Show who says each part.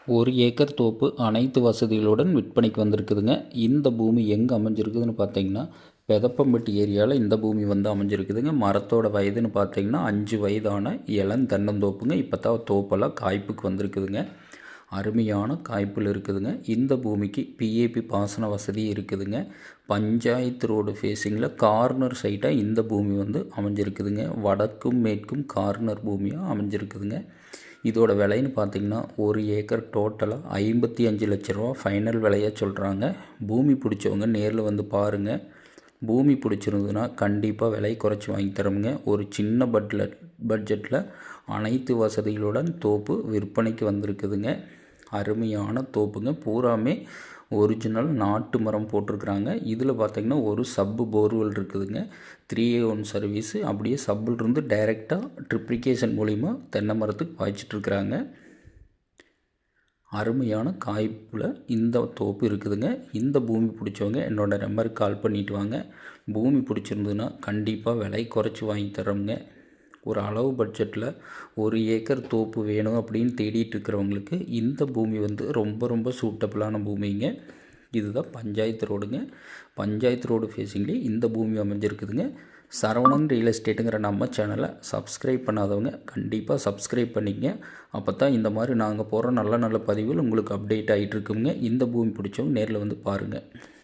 Speaker 1: 1 acre தோப்பு அனைத்து வசதிகளுடன் விற்பனைக்கு வந்திருக்குதுங்க. இந்த பூமி எங்கே அமைஞ்சிருக்குதுன்னு பார்த்தீங்கன்னா, பெதப்பம்பட்டி ஏரியாவில் இந்த பூமி வந்து அமைஞ்சிருக்குதுங்க. மரத்தோட வயதுன்னு பார்த்தீங்கன்னா 5 வயதான இளம் தென்னந்தோப்புங்க. இப்போ தான் தோப்பெல்லாம் காய்ப்புக்கு வந்திருக்குதுங்க. அருமையான காய்ப்பில் இருக்குதுங்க. இந்த பூமிக்கு பிஏபி பாசன வசதி இருக்குதுங்க. பஞ்சாயத்து ரோடு ஃபேஸிங்கில் கார்னர் சைட்டாக இந்த பூமி வந்து அமைஞ்சிருக்குதுங்க. வடக்கும் மேற்கும் கார்னர் பூமியாக அமைஞ்சிருக்குதுங்க. இதோட விலைன்னு பார்த்தீங்கன்னா 1 ஏக்கர் டோட்டலாக 55 லட்ச ரூபா ஃபைனல் விலையாக சொல்கிறாங்க. பூமி பிடிச்சவங்க நேரில் வந்து பாருங்கள். பூமி பிடிச்சிருந்ததுன்னா கண்டிப்பாக விலை குறைச்சி வாங்கி தரோமுங்க. ஒரு சின்ன பட்ஜெட்டில் அனைத்து வசதிகளுடன் தோப்பு விற்பனைக்கு வந்திருக்குதுங்க. அருமையான தோப்புங்க. பூராமே ஒரிஜினல் நாட்டு மரம் போட்டிருக்குறாங்க. இதில் பார்த்திங்கன்னா ஒரு சப்பு போர்வெல் இருக்குதுங்க. 3A1 service. அப்படியே சப்பிலிருந்து டைரெக்டாக ட்ரிப்ளிகேஷன் மூலிமா தென்னை மரத்துக்கு பாய்ச்சிட்ருக்குறாங்க. அருமையான காய்ப்பில் இந்த தோப்பு இருக்குதுங்க. இந்த பூமி பிடிச்சவங்க என்னோடய நம்பருக்கு கால் பண்ணிவிட்டு வாங்க. பூமி பிடிச்சிருந்ததுன்னா கண்டிப்பாக விலை குறைச்சி வாங்கி தரோங்க. ஒரு அளவு பட்ஜெட்டில் 1 ஏக்கர் தோப்பு வேணும் அப்படின்னு தேடிட்டு இருக்கிறவங்களுக்கு இந்த பூமி வந்து ரொம்ப சூட்டபிளான பூமிங்க. இதுதான் பஞ்சாயத்து ரோடுங்க. பஞ்சாயத்து ரோடு ஃபேஸிங்லேயே இந்த பூமி அமைஞ்சிருக்குதுங்க. சரவணன் ரியல் எஸ்டேட்டுங்கிற நம்ம சேனலை சப்ஸ்கிரைப் பண்ணாதவங்க கண்டிப்பாக சப்ஸ்கிரைப் பண்ணிக்கங்க. அப்போ தான் இந்த மாதிரி நாங்கள் போகிற நல்ல பதிவுகள் உங்களுக்கு அப்டேட் ஆகிட்டு இருக்குங்க. இந்த பூமி பிடிச்சவங்க நேரில் வந்து பாருங்கள்.